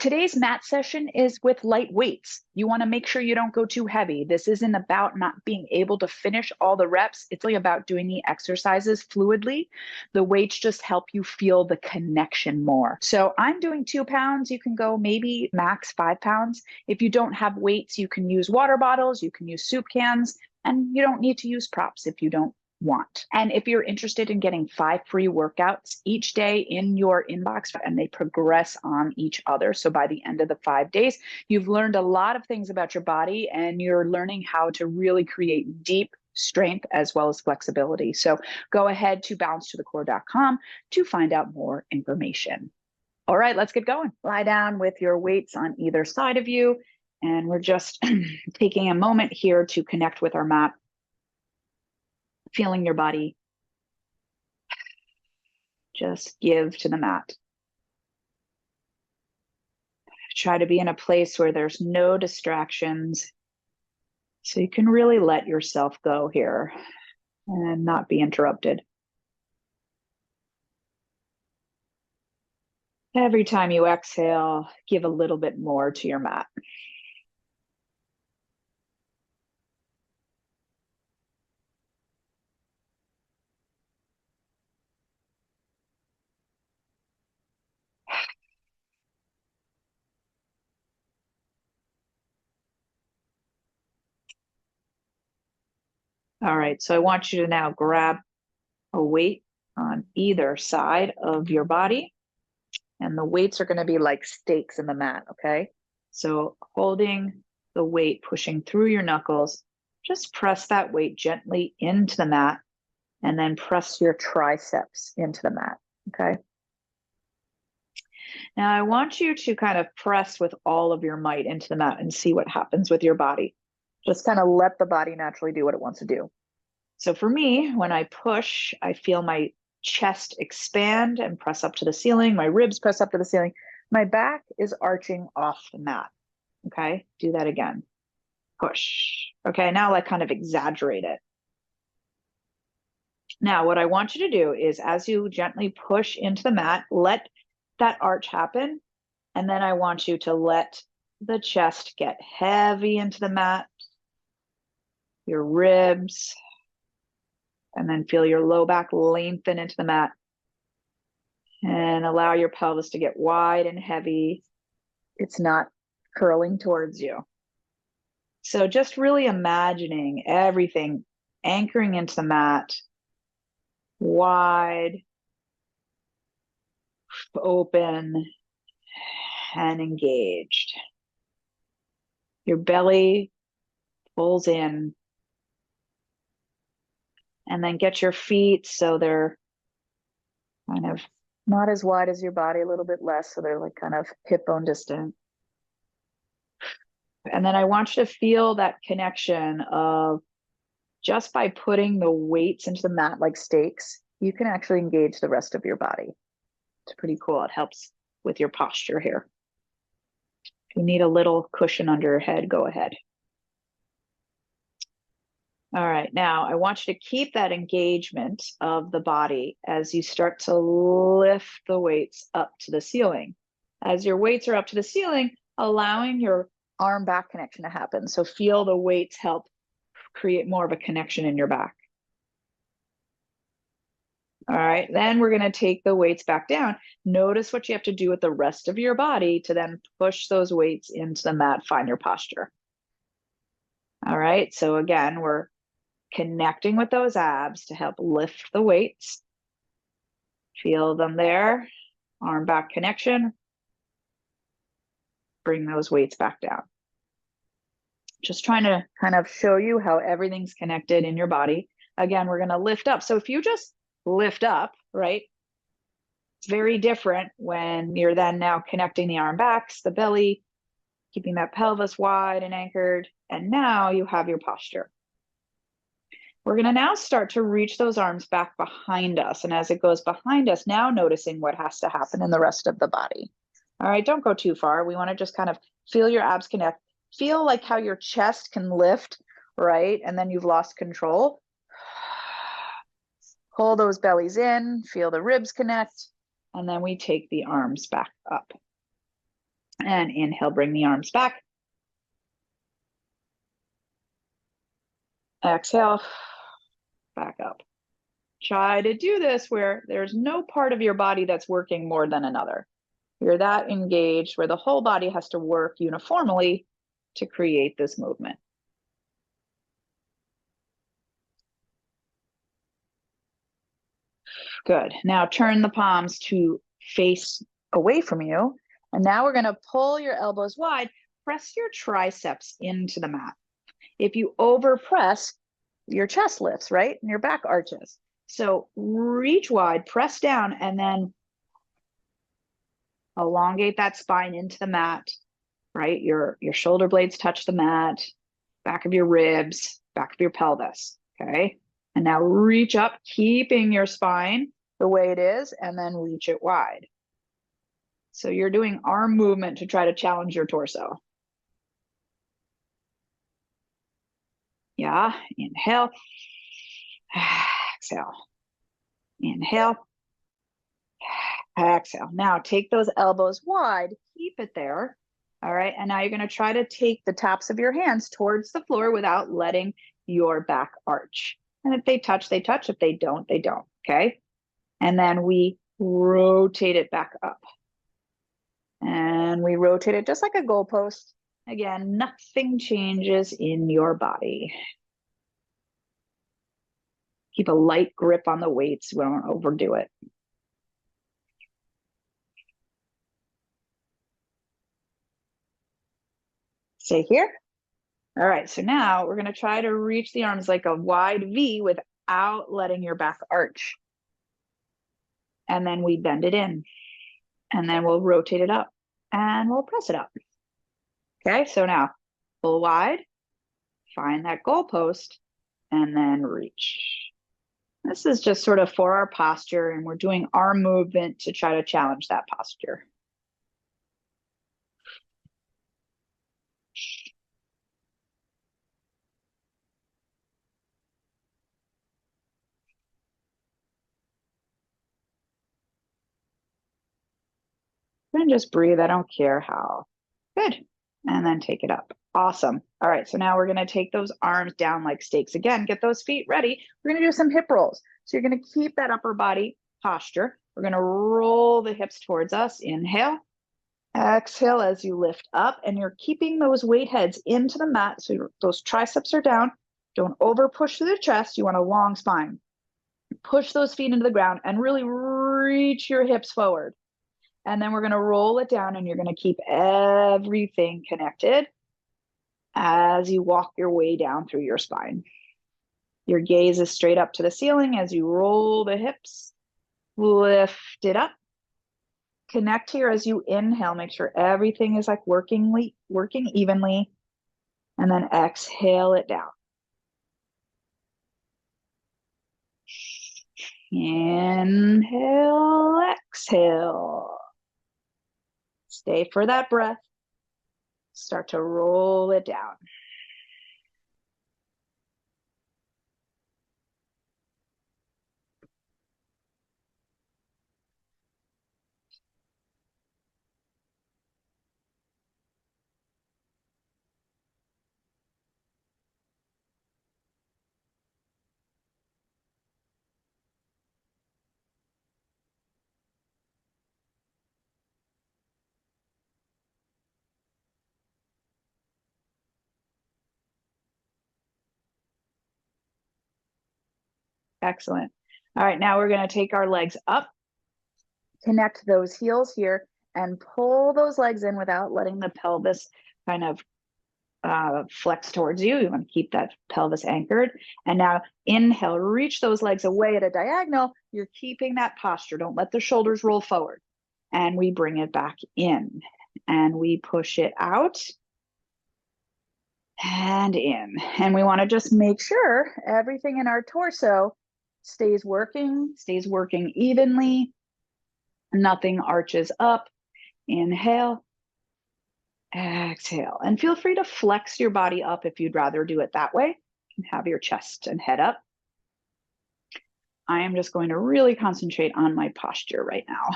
Today's mat session is with light weights. You want to make sure you don't go too heavy. This isn't about not being able to finish all the reps. It's really about doing the exercises fluidly. The weights just help you feel the connection more. So I'm doing 2 pounds. You can go maybe max 5 pounds. If you don't have weights, you can use water bottles, you can use soup cans, and you don't need to use props if you don't want. And if you're interested in getting 5 free workouts each day in your inbox, and they progress on each other. So by the end of the 5 days, you've learned a lot of things about your body and you're learning how to really create deep strength as well as flexibility. So go ahead to balancetothecore.com to find out more information. All right, let's get going. Lie down with your weights on either side of you. And we're just taking a moment here to connect with our mat, feeling your body. Just give to the mat. Try to be in a place where there's no distractions, so you can really let yourself go here and not be interrupted. Every time you exhale, give a little bit more to your mat. All right, so I want you to now grab a weight on either side of your body, and the weights are going to be like stakes in the mat, okay? So holding the weight, pushing through your knuckles, just press that weight gently into the mat, and then press your triceps into the mat, okay? Now I want you to kind of press with all of your might into the mat and see what happens with your body. Just kind of let the body naturally do what it wants to do. So for me, when I push, I feel my chest expand and press up to the ceiling. My ribs press up to the ceiling. My back is arching off the mat. Okay, do that again. Push. Okay, now like kind of exaggerate it. Now, what I want you to do is as you gently push into the mat, let that arch happen. And then I want you to let the chest get heavy into the mat, your ribs, and then feel your low back lengthen into the mat. And allow your pelvis to get wide and heavy. It's not curling towards you. So just really imagining everything anchoring into the mat, wide, open, and engaged. Your belly pulls in, and then get your feet so they're kind of not as wide as your body, a little bit less, so they're like kind of hip bone distant. And then I want you to feel that connection of just by putting the weights into the mat like stakes, you can actually engage the rest of your body. It's pretty cool. It helps with your posture here. If you need a little cushion under your head, go ahead. All right, now I want you to keep that engagement of the body as you start to lift the weights up to the ceiling. As your weights are up to the ceiling, allowing your arm back connection to happen. So feel the weights help create more of a connection in your back. All right, then we're going to take the weights back down. Notice what you have to do with the rest of your body to then push those weights into the mat, find your posture. All right, so again, we're connecting with those abs to help lift the weights. Feel them there, arm back connection. Bring those weights back down. Just trying to kind of show you how everything's connected in your body. Again, we're going to lift up. So if you just lift up, right, it's very different when you're then now connecting the arm backs, the belly, keeping that pelvis wide and anchored. And now you have your posture. We're going to now start to reach those arms back behind us. And as it goes behind us, now noticing what has to happen in the rest of the body. All right, don't go too far. We want to just kind of feel your abs connect. Feel like how your chest can lift, right? And then you've lost control. Pull those bellies in, feel the ribs connect, and then we take the arms back up. And inhale, bring the arms back. Exhale, back up. Try to do this where there's no part of your body that's working more than another. You're that engaged where the whole body has to work uniformly to create this movement. Good. Now turn the palms to face away from you. And now we're going to pull your elbows wide, press your triceps into the mat. If you overpress, your chest lifts, right? And your back arches. So reach wide, press down, and then elongate that spine into the mat, right? Your shoulder blades touch the mat, back of your ribs, back of your pelvis, okay? And now reach up, keeping your spine the way it is, and then reach it wide. So you're doing arm movement to try to challenge your torso. Yeah, inhale, exhale, inhale, exhale. Now take those elbows wide, keep it there. All right, and now you're going to try to take the tops of your hands towards the floor without letting your back arch. And if they touch, they touch. If they don't, they don't, okay? And then we rotate it back up. And we rotate it just like a goalpost. Again, nothing changes in your body. Keep a light grip on the weights. We don't overdo it. Stay here. All right, so now we're going to try to reach the arms like a wide V without letting your back arch. And then we bend it in. And then we'll rotate it up. And we'll press it up. Okay, so now pull wide, find that goalpost, and then reach. This is just sort of for our posture, and we're doing arm movement to try to challenge that posture. And just breathe. I don't care how. Good. And then take it up. Awesome. All right. So now we're going to take those arms down like stakes. Again, get those feet ready. We're going to do some hip rolls. So you're going to keep that upper body posture. We're going to roll the hips towards us. Inhale. Exhale as you lift up, and you're keeping those weight heads into the mat. So those triceps are down. Don't over push through the chest. You want a long spine. Push those feet into the ground and really reach your hips forward. And then we're going to roll it down, and you're going to keep everything connected as you walk your way down through your spine. Your gaze is straight up to the ceiling as you roll the hips, lift it up. Connect here as you inhale. Make sure everything is like working evenly. And then exhale it down. Inhale, exhale. Stay for that breath. Start to roll it down. Excellent. All right, now we're going to take our legs up, connect those heels here, and pull those legs in without letting the pelvis kind of flex towards you. You want to keep that pelvis anchored. And now inhale, reach those legs away at a diagonal. You're keeping that posture. Don't let the shoulders roll forward. And we bring it back in. And we push it out and in. And we want to just make sure everything in our torso stays working evenly. Nothing arches up. Inhale. Exhale. And feel free to flex your body up if you'd rather do it that way. You can have your chest and head up. I am just going to really concentrate on my posture right now.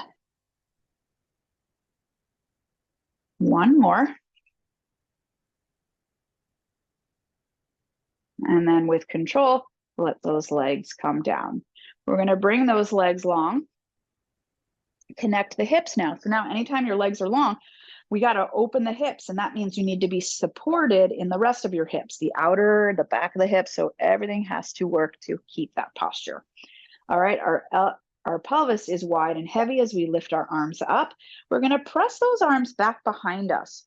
One more. And then with control, let those legs come down. We're going to bring those legs long. Connect the hips now. So now anytime your legs are long, we got to open the hips, and that means you need to be supported in the rest of your hips, the outer, the back of the hips. So everything has to work to keep that posture. All right, our pelvis is wide and heavy as we lift our arms up. We're going to press those arms back behind us.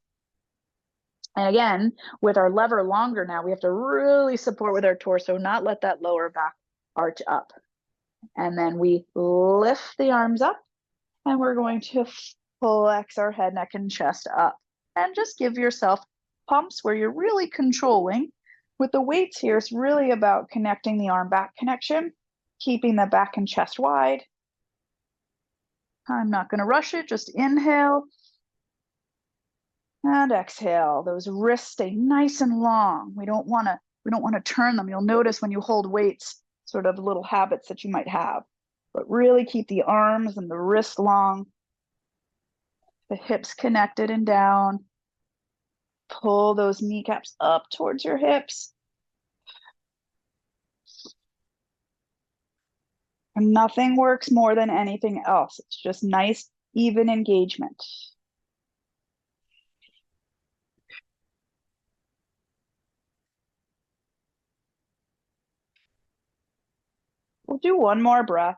And again, with our lever longer now, we have to really support with our torso, not let that lower back arch up. And then we lift the arms up, and we're going to flex our head, neck, and chest up. And just give yourself pumps where you're really controlling. With the weights here, it's really about connecting the arm back connection, keeping the back and chest wide. I'm not going to rush it, just inhale and exhale. Those wrists stay nice and long. We don't want to turn them. You'll notice when you hold weights, sort of little habits that you might have. But really keep the arms and the wrists long, the hips connected and down. Pull those kneecaps up towards your hips. And nothing works more than anything else. It's just nice, even engagement. We'll do one more breath.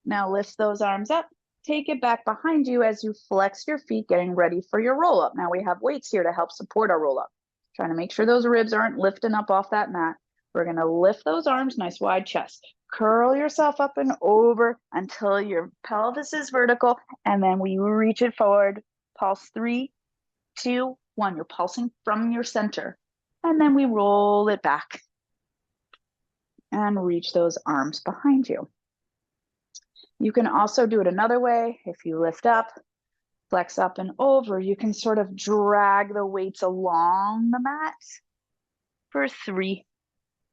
Now lift those arms up. Take it back behind you as you flex your feet, getting ready for your roll up. Now we have weights here to help support our roll up. Trying to make sure those ribs aren't lifting up off that mat. We're going to lift those arms, nice wide chest. Curl yourself up and over until your pelvis is vertical, and then we reach it forward. Pulse 3, 2, 1. You're pulsing from your center. And then we roll it back and reach those arms behind you. You can also do it another way. If you lift up, flex up and over, you can sort of drag the weights along the mat for 3,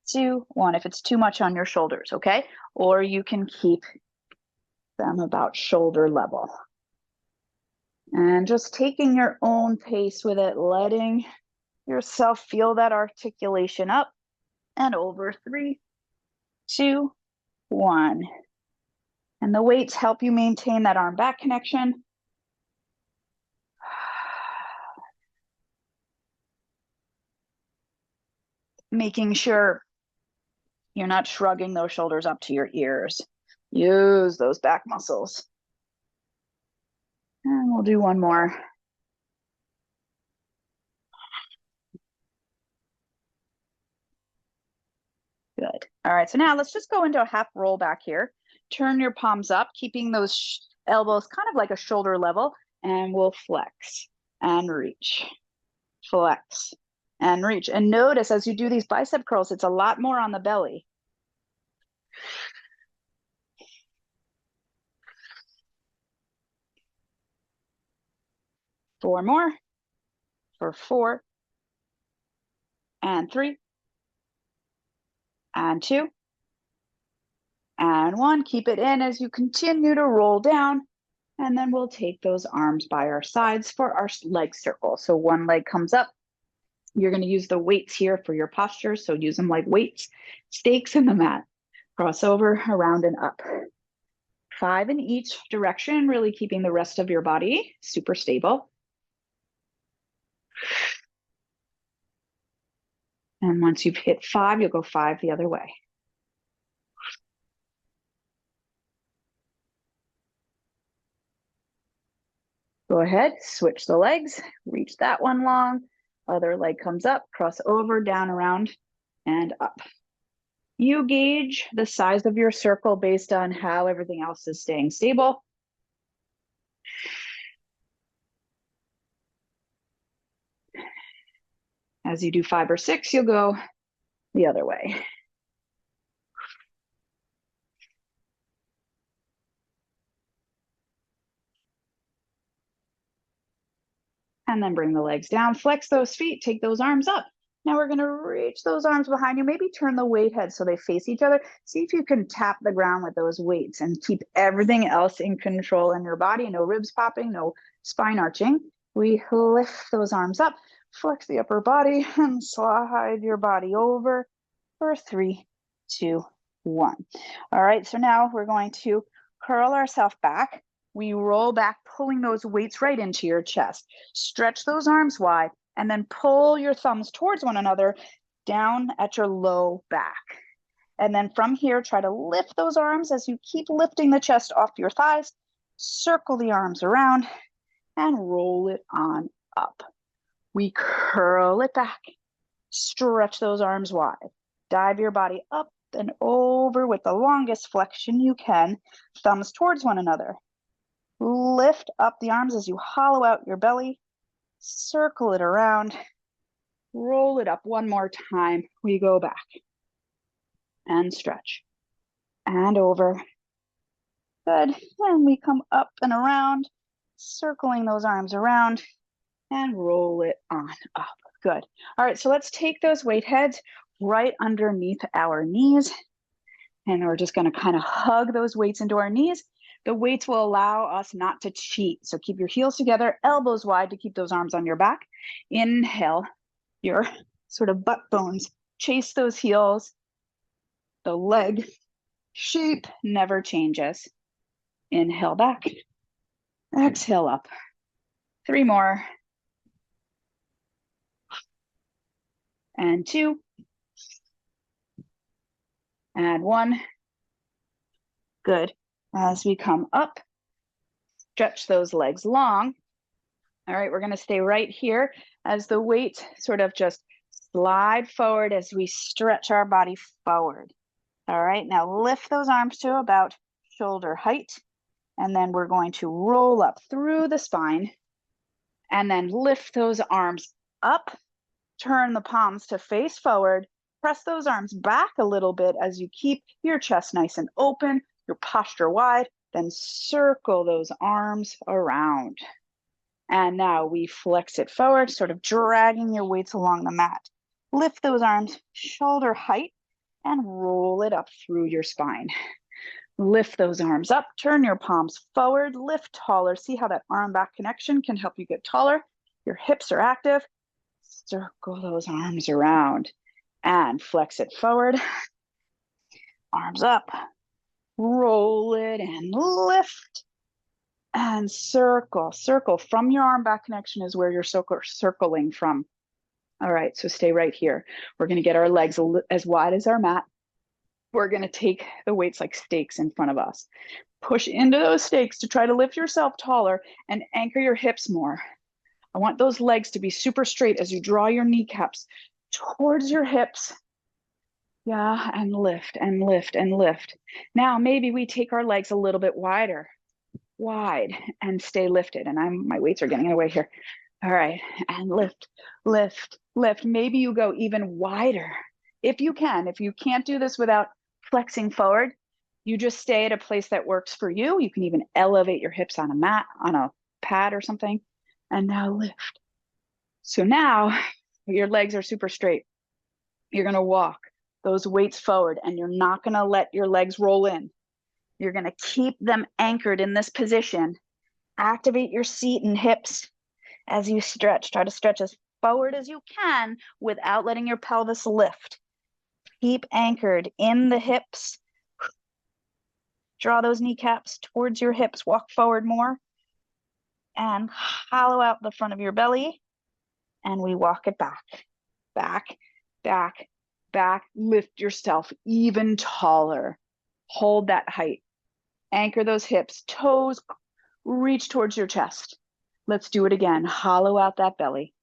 2, 1. If it's too much on your shoulders, okay? Or you can keep them about shoulder level. And just taking your own pace with it, letting yourself feel that articulation up and over. 3, 2, 1. And the weights help you maintain that arm back connection. Making sure you're not shrugging those shoulders up to your ears. Use those back muscles. And we'll do one more. Good. All right, so now let's just go into a half roll back here. Turn your palms up, keeping those elbows kind of like a shoulder level, and we'll flex and reach. Flex and reach. And notice as you do these bicep curls, it's a lot more on the belly. Four more for 4 and 3 and 2 and 1. Keep it in as you continue to roll down. And then we'll take those arms by our sides for our leg circle. So one leg comes up. You're going to use the weights here for your posture. So use them like weights, stakes in the mat. Cross over, around and up. 5 in each direction, really keeping the rest of your body super stable. And once you've hit 5, you'll go 5 the other way. Go ahead, switch the legs, reach that one long, other leg comes up, cross over, down, around, and up. You gauge the size of your circle based on how everything else is staying stable. As you do 5 or 6, you'll go the other way. And then bring the legs down, flex those feet, take those arms up. Now we're going to reach those arms behind you. Maybe turn the weight head so they face each other. See if you can tap the ground with those weights and keep everything else in control in your body. No ribs popping, no spine arching. We lift those arms up, flex the upper body, and slide your body over for 3, 2, 1. All right, so now we're going to curl ourselves back. We roll back, pulling those weights right into your chest. Stretch those arms wide, and then pull your thumbs towards one another down at your low back. And then from here, try to lift those arms as you keep lifting the chest off your thighs. Circle the arms around and roll it on up. We curl it back. Stretch those arms wide. Dive your body up and over with the longest flexion you can. Thumbs towards one another. Lift up the arms as you hollow out your belly. Circle it around. Roll it up one more time. We go back and stretch and over. Good. And we come up and around, circling those arms around and roll it on up. Good. All right, so let's take those weight heads right underneath our knees. And we're just going to kind of hug those weights into our knees. The weights will allow us not to cheat. So keep your heels together, elbows wide to keep those arms on your back. Inhale, your sort of butt bones. Chase those heels. The leg shape never changes. Inhale back. Exhale up. 3 more. And 2. And 1. Good. As we come up, stretch those legs long. All right, we're going to stay right here as the weight sort of just slide forward as we stretch our body forward. All right, now lift those arms to about shoulder height, and then we're going to roll up through the spine, and then lift those arms up, turn the palms to face forward, press those arms back a little bit as you keep your chest nice and open, your posture wide, then circle those arms around. And now we flex it forward, sort of dragging your weights along the mat. Lift those arms shoulder height and roll it up through your spine. Lift those arms up, turn your palms forward, lift taller. See how that arm back connection can help you get taller. Your hips are active. Circle those arms around and flex it forward. Arms up. Roll it and lift and circle. Circle from your arm back connection is where you're circling from. All right, so stay right here. We're going to get our legs as wide as our mat. We're going to take the weights like stakes in front of us. Push into those stakes to try to lift yourself taller and anchor your hips more. I want those legs to be super straight as you draw your kneecaps towards your hips. Yeah, and lift and lift and lift. Now, maybe we take our legs a little bit wider, wide, and stay lifted. And my weights are getting in the way here. All right, and lift, lift, lift. Maybe you go even wider if you can. If you can't do this without flexing forward, you just stay at a place that works for you. You can even elevate your hips on a mat, on a pad or something. And now lift. So now your legs are super straight. You're going to walk those weights forward, and you're not going to let your legs roll in. You're going to keep them anchored in this position. Activate your seat and hips as you stretch. Try to stretch as forward as you can without letting your pelvis lift. Keep anchored in the hips. Draw those kneecaps towards your hips. Walk forward more. And hollow out the front of your belly. And we walk it back. Back, back, back. Lift yourself even taller. Hold that height. Anchor those hips. Toes reach towards your chest. Let's do it again. Hollow out that belly.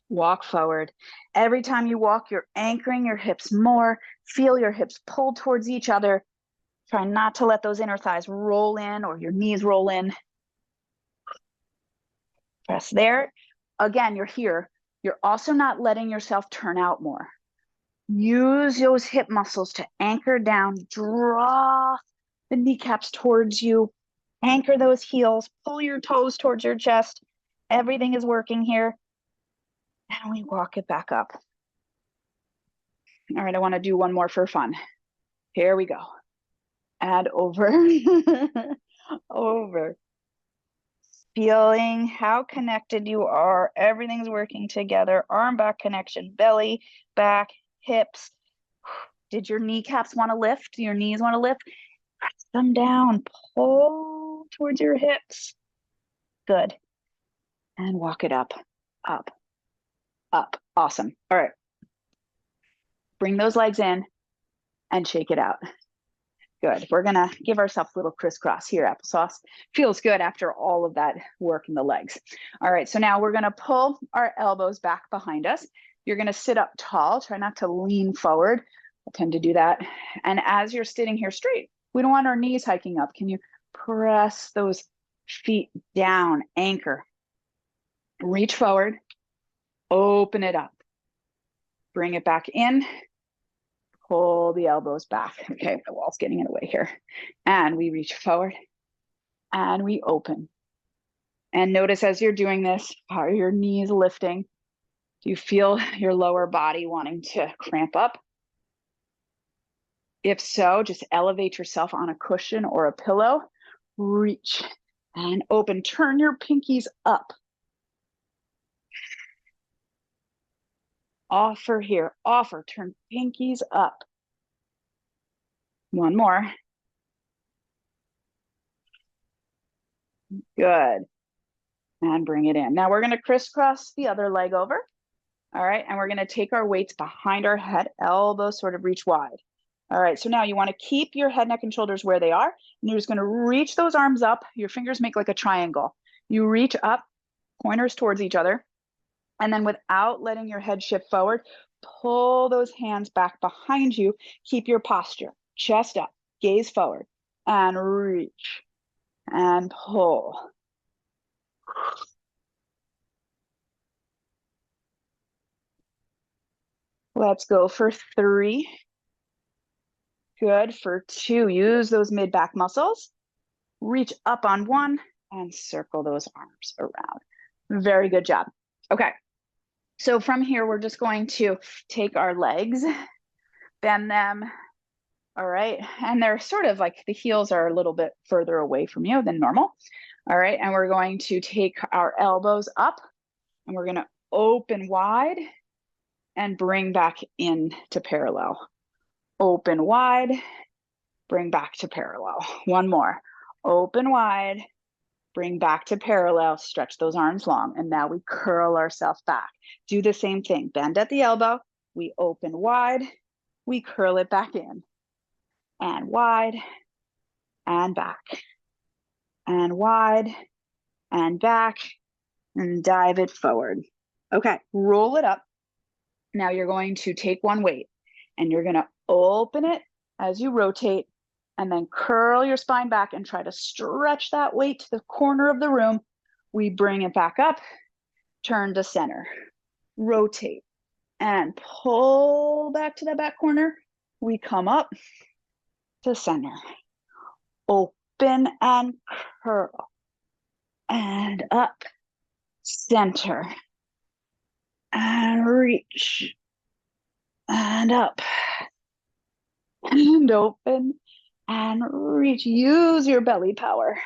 Walk forward. Every time you walk, you're anchoring your hips more. Feel your hips pull towards each other. Try not to let those inner thighs roll in or your knees roll in. Press there. Again, you're here. You're also not letting yourself turn out more. Use those hip muscles to anchor down. Draw the kneecaps towards you. Anchor those heels. Pull your toes towards your chest. Everything is working here. And we walk it back up. All right, I want to do one more for fun. Here we go. And over, over. Feeling how connected you are. Everything's working together. Arm back connection, belly, back, hips. Did your kneecaps want to lift? Do your knees want to lift? Press them down. Pull towards your hips. Good. And walk it up, up, up. Awesome. All right. Bring those legs in and shake it out. Good. We're going to give ourselves a little crisscross here, applesauce. Feels good after all of that work in the legs. All right, so now we're going to pull our elbows back behind us. You're going to sit up tall. Try not to lean forward. I tend to do that. And as you're sitting here straight, we don't want our knees hiking up. Can you press those feet down, anchor, reach forward, open it up, bring it back in. Pull the elbows back. Okay, the wall's getting in the way here. And we reach forward and we open. And notice as you're doing this, are your knees lifting? Do you feel your lower body wanting to cramp up? If so, just elevate yourself on a cushion or a pillow. Reach and open. Turn your pinkies up. Offer here. Offer. Turn pinkies up. One more. Good. And bring it in. Now we're going to crisscross the other leg over. All right. And we're going to take our weights behind our head, elbows sort of reach wide. All right. So now you want to keep your head, neck, and shoulders where they are. And you're just going to reach those arms up. Your fingers make like a triangle. You reach up, pointers towards each other. And then without letting your head shift forward, pull those hands back behind you. Keep your posture, chest up, gaze forward, and reach and pull. Let's go for 3. Good. For 2, use those mid-back muscles. Reach up on 1 and circle those arms around. Very good job. Okay. So from here, we're just going to take our legs, bend them. All right. And they're sort of like the heels are a little bit further away from you than normal. All right. And we're going to take our elbows up and we're going to open wide and bring back into parallel. Open wide, bring back to parallel. One more. Open wide, bring back to parallel, stretch those arms long. And now we curl ourselves back. Do the same thing. Bend at the elbow. We open wide, we curl it back in. And wide, and back. And wide, and back, and dive it forward. Okay, roll it up. Now you're going to take one weight and you're going to open it as you rotate and then curl your spine back and try to stretch that weight to the corner of the room. We bring it back up, turn to center, rotate and pull back to the back corner. We come up to center, open and curl and up, center and reach and up and open and reach. Use your belly power.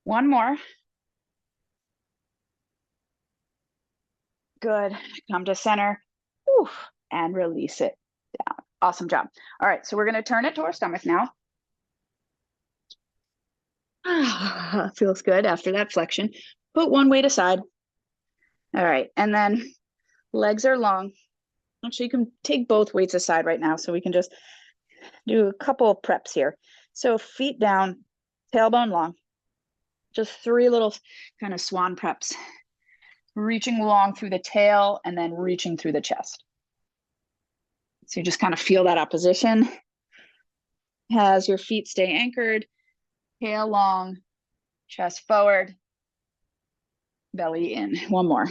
One more. Good. Come to center. Oof, and release it down. Awesome job. All right, so we're going to turn it to our stomach now. Feels good after that flexion. Put one weight aside. All right, and then legs are long. Actually, you can take both weights aside right now so we can just do a couple of preps here. So feet down, tailbone long. Just 3 little kind of swan preps. Reaching long through the tail and then reaching through the chest. So you just kind of feel that opposition as your feet stay anchored, tail long, chest forward, belly in. One more.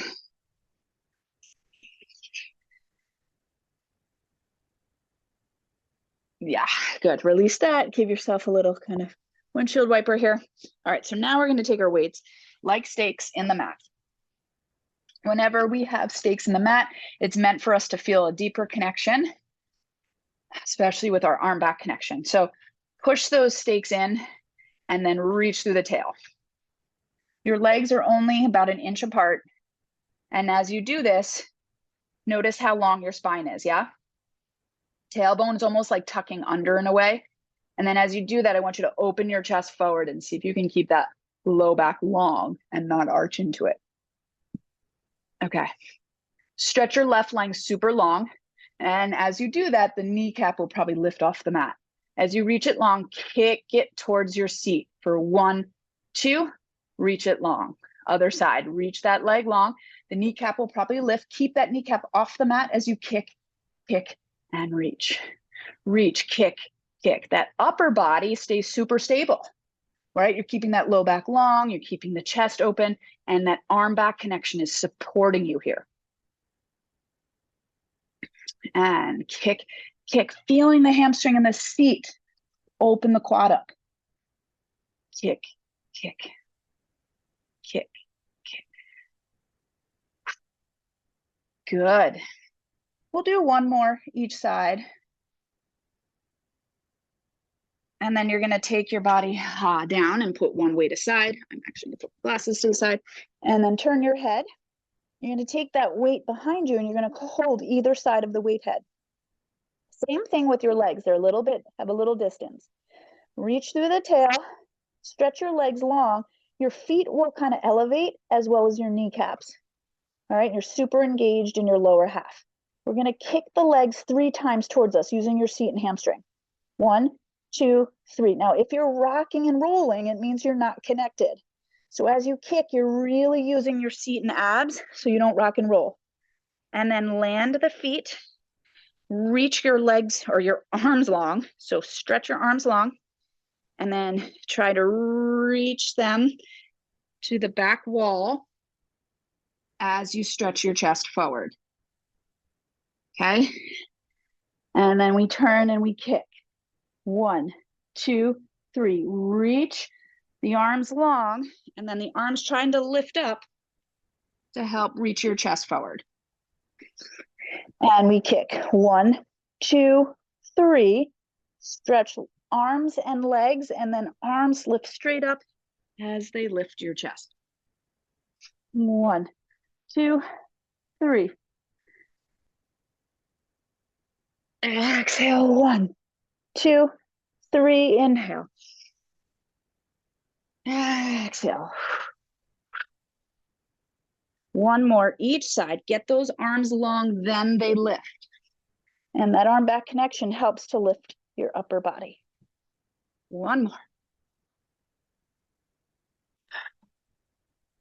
Yeah, good. Release that. Give yourself a little kind of windshield wiper here. All right, so now we're going to take our weights like stakes in the mat. Whenever we have stakes in the mat, it's meant for us to feel a deeper connection, especially with our arm back connection. So push those stakes in and then reach through the tail. Your legs are only about 1 inch apart. And as you do this, notice how long your spine is, yeah? Tailbone is almost like tucking under in a way. And then as you do that, I want you to open your chest forward and see if you can keep that low back long and not arch into it. Okay. Stretch your left leg super long. And as you do that, the kneecap will probably lift off the mat. As you reach it long, kick it towards your seat for 1, 2, reach it long. Other side, reach that leg long. The kneecap will probably lift. Keep that kneecap off the mat as you kick, kick, and reach. Reach, kick, kick. That upper body stays super stable, right? You're keeping that low back long, you're keeping the chest open, and that arm back connection is supporting you here. And kick, kick, feeling the hamstring in the seat. Open the quad up. Kick, kick, kick, kick. Good. We'll do one more each side. And then you're going to take your body down and put one weight aside. I'm actually going to put glasses to the side. And then turn your head. You're going to take that weight behind you and you're going to hold either side of the weight head. Same thing with your legs. They're have a little distance. Reach through the tail, stretch your legs long. Your feet will kind of elevate as well as your kneecaps. All right, you're super engaged in your lower half. We're going to kick the legs 3 times towards us using your seat and hamstring. 1, 2, 3. Now, if you're rocking and rolling, it means you're not connected. So as you kick, you're really using your seat and abs so you don't rock and roll. And then land the feet, reach your legs or your arms long. So stretch your arms long and then try to reach them to the back wall as you stretch your chest forward. Okay? And then we turn and we kick. 1, 2, 3. Reach the arms long, and then the arms trying to lift up to help reach your chest forward. And we kick. 1, 2, 3. Stretch arms and legs, and then arms lift straight up as they lift your chest. 1, 2, 3. Exhale. 1, 2, 3. Inhale. Exhale. One more each side. Get those arms long, then they lift. And that arm back connection helps to lift your upper body. One more.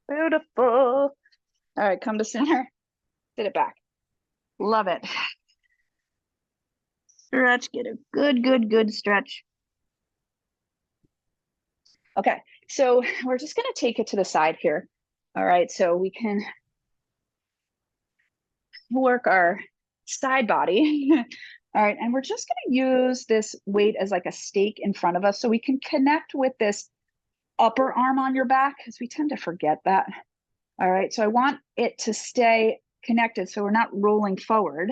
Beautiful. All right, come to center. Sit it back. Love it. Stretch, get a good stretch. Okay, so we're just gonna take it to the side here. All right, so we can work our side body. All right, and we're just gonna use this weight as like a stake in front of us so we can connect with this upper arm on your back, because we tend to forget that. All right, so I want it to stay connected so we're not rolling forward,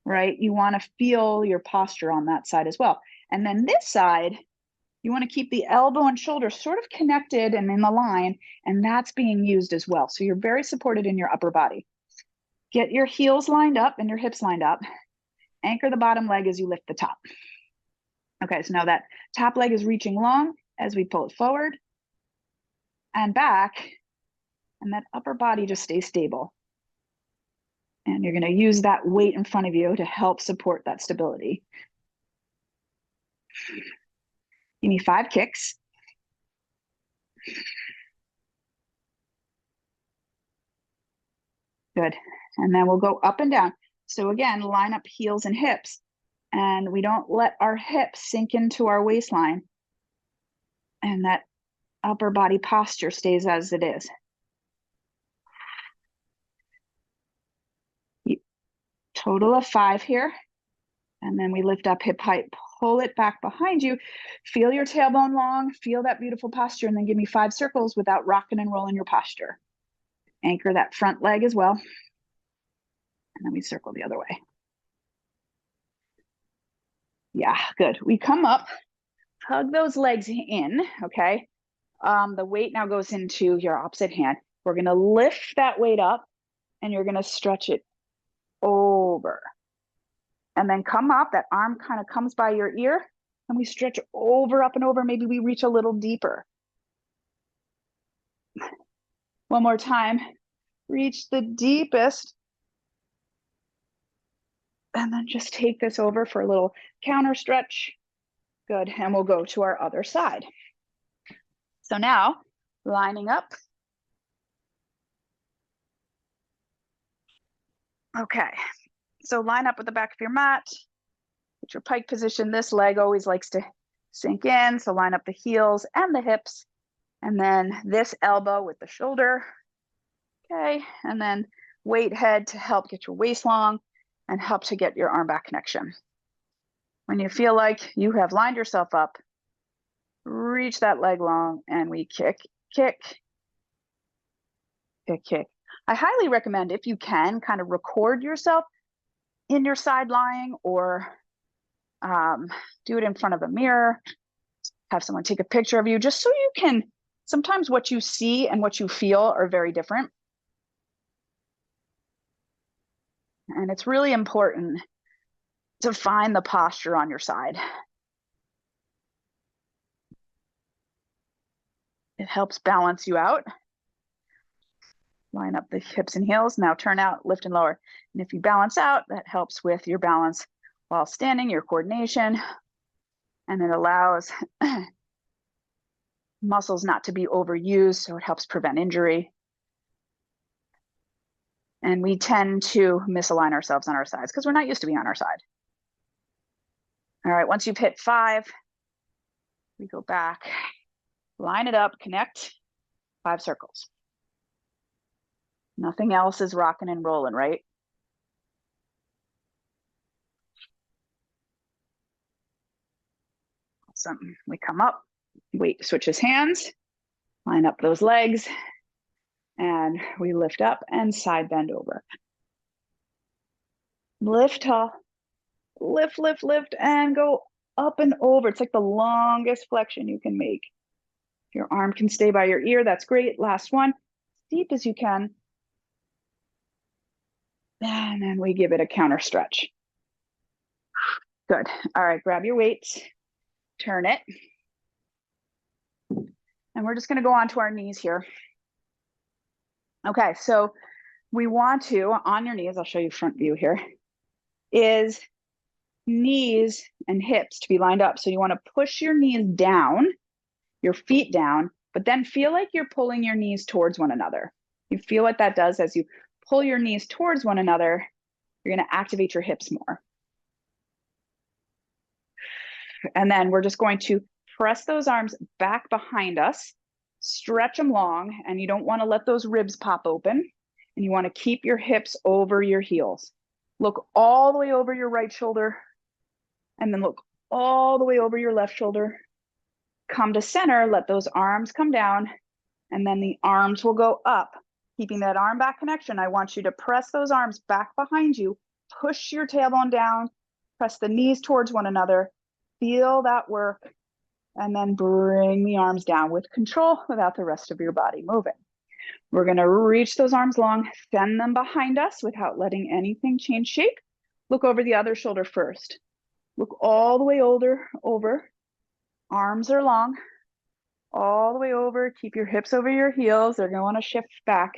right? You wanna feel your posture on that side as well. And then this side, you wanna keep the elbow and shoulder sort of connected and in the line, and that's being used as well. So you're very supported in your upper body. Get your heels lined up and your hips lined up. Anchor the bottom leg as you lift the top. Okay, so now that top leg is reaching long as we pull it forward and back, and that upper body just stays stable. And you're gonna use that weight in front of you to help support that stability. Give me 5 kicks. Good, and then we'll go up and down. So again, line up heels and hips, and we don't let our hips sink into our waistline, and that upper body posture stays as it is. Total of 5 here, and then we lift up hip height, pull it back behind you, feel your tailbone long, feel that beautiful posture, and then give me 5 circles without rocking and rolling your posture. Anchor that front leg as well. And then we circle the other way. Yeah, good. We come up, hug those legs in, okay? The weight now goes into your opposite hand. We're going to lift that weight up and you're going to stretch it over. And then come up, that arm kind of comes by your ear and we stretch over, up and over. Maybe we reach a little deeper. One more time, reach the deepest. And then just take this over for a little counter stretch. Good, and we'll go to our other side. So now, lining up. Okay, so line up with the back of your mat. Get your pike position. This leg always likes to sink in, so line up the heels and the hips. And then this elbow with the shoulder. Okay, and then weight head to help get your waist long and help to get your arm back connection. When you feel like you have lined yourself up, reach that leg long and we kick, kick, kick, kick. I highly recommend, if you can, kind of record yourself in your side lying or do it in front of a mirror, have someone take a picture of you, just so you can, sometimes what you see and what you feel are very different. And it's really important to find the posture on your side. It helps balance you out. Line up the hips and heels. Now turn out, lift and lower. And if you balance out, that helps with your balance while standing, your coordination. And it allows muscles not to be overused, so it helps prevent injury. And we tend to misalign ourselves on our sides because we're not used to being on our side. All right, once you've hit 5, we go back, line it up, connect, 5 circles. Nothing else is rocking and rolling, right? Awesome. We come up, weight switches hands, line up those legs, and we lift up and side bend over. Lift tall, lift, lift, lift, and go up and over. It's like the longest flexion you can make. If your arm can stay by your ear, that's great. Last one, as deep as you can. And then we give it a counter stretch. Good. All right, grab your weights, turn it. And we're just going to go onto our knees here. Okay, so we want to, on your knees, I'll show you front view here, is knees and hips to be lined up. So you want to push your knees down, your feet down, but then feel like you're pulling your knees towards one another. You feel what that does as you pull your knees towards one another, you're going to activate your hips more. And then we're just going to press those arms back behind us, stretch them long, and you don't want to let those ribs pop open. And you want to keep your hips over your heels. Look all the way over your right shoulder, and then look all the way over your left shoulder. Come to center, let those arms come down, and then the arms will go up. Keeping that arm back connection, I want you to press those arms back behind you, push your tailbone down, press the knees towards one another, feel that work, and then bring the arms down with control without the rest of your body moving. We're going to reach those arms long, send them behind us without letting anything change shape. Look over the other shoulder first. Look all the way over. Arms are long, all the way over. Keep your hips over your heels. They're going to want to shift back.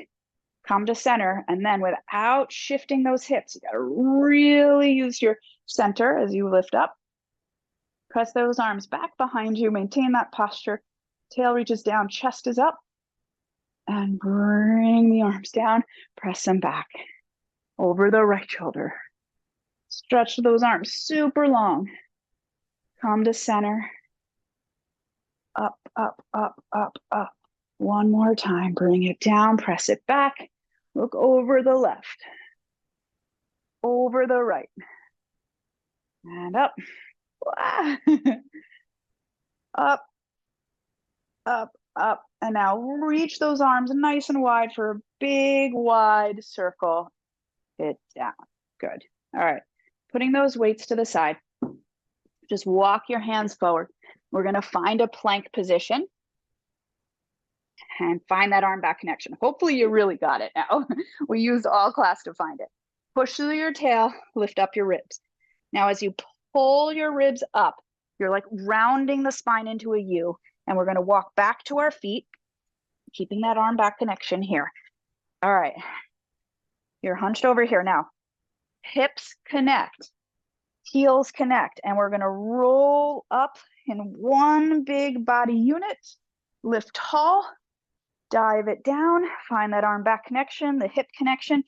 Come to center, and then without shifting those hips, you got to really use your center as you lift up. Press those arms back behind you. Maintain that posture. Tail reaches down, chest is up. And bring the arms down. Press them back over the right shoulder. Stretch those arms super long. Come to center. Up, up, up, up, up. One more time. Bring it down. Press it back. Look over the left. Over the right. And up. Up, up, up. And now reach those arms nice and wide for a big, wide circle. It down. Good. All right. Putting those weights to the side. Just walk your hands forward. We're going to find a plank position and find that arm back connection. Hopefully you really got it now. We used all class to find it. Push through your tail, lift up your ribs. Now, as you pull your ribs up, you're like rounding the spine into a U, and we're going to walk back to our feet, keeping that arm back connection here. All right. You're hunched over here now. Hips connect, heels connect, and we're going to roll up in one big body unit. Lift tall, dive it down, find that arm back connection, the hip connection.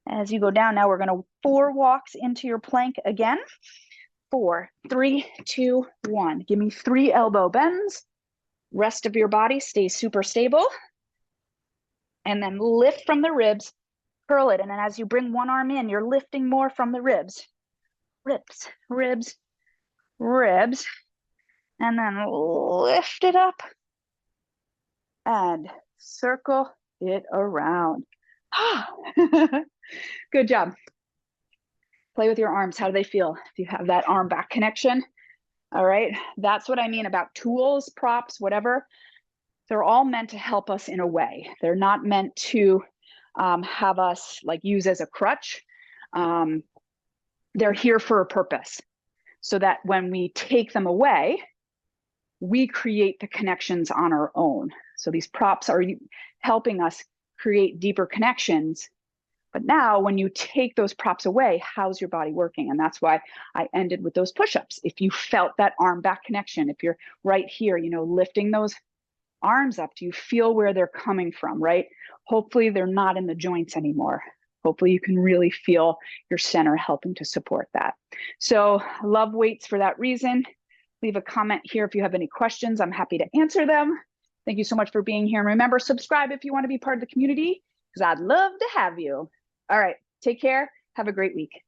As you go down now, we're going to 4 walks into your plank again. 4, 3, 2, 1. Give me 3 elbow bends. Rest of your body stays super stable. And then lift from the ribs, curl it. And then as you bring one arm in, you're lifting more from the ribs. Ribs, ribs, ribs. And then lift it up and circle it around. Good job. Play with your arms. How do they feel? If you have that arm back connection. All right. That's what I mean about tools, props, whatever. They're all meant to help us in a way. They're not meant to have us like use as a crutch. They're here for a purpose so that when we take them away, we create the connections on our own. So these props are helping us create deeper connections. But now when you take those props away, how's your body working? And that's why I ended with those push-ups. If you felt that arm back connection, if you're right here, you know, lifting those arms up, do you feel where they're coming from, right? Hopefully they're not in the joints anymore. Hopefully you can really feel your center helping to support that. So love weights for that reason. Leave a comment here if you have any questions. I'm happy to answer them. Thank you so much for being here. And remember, subscribe if you want to be part of the community, because I'd love to have you. All right, take care. Have a great week.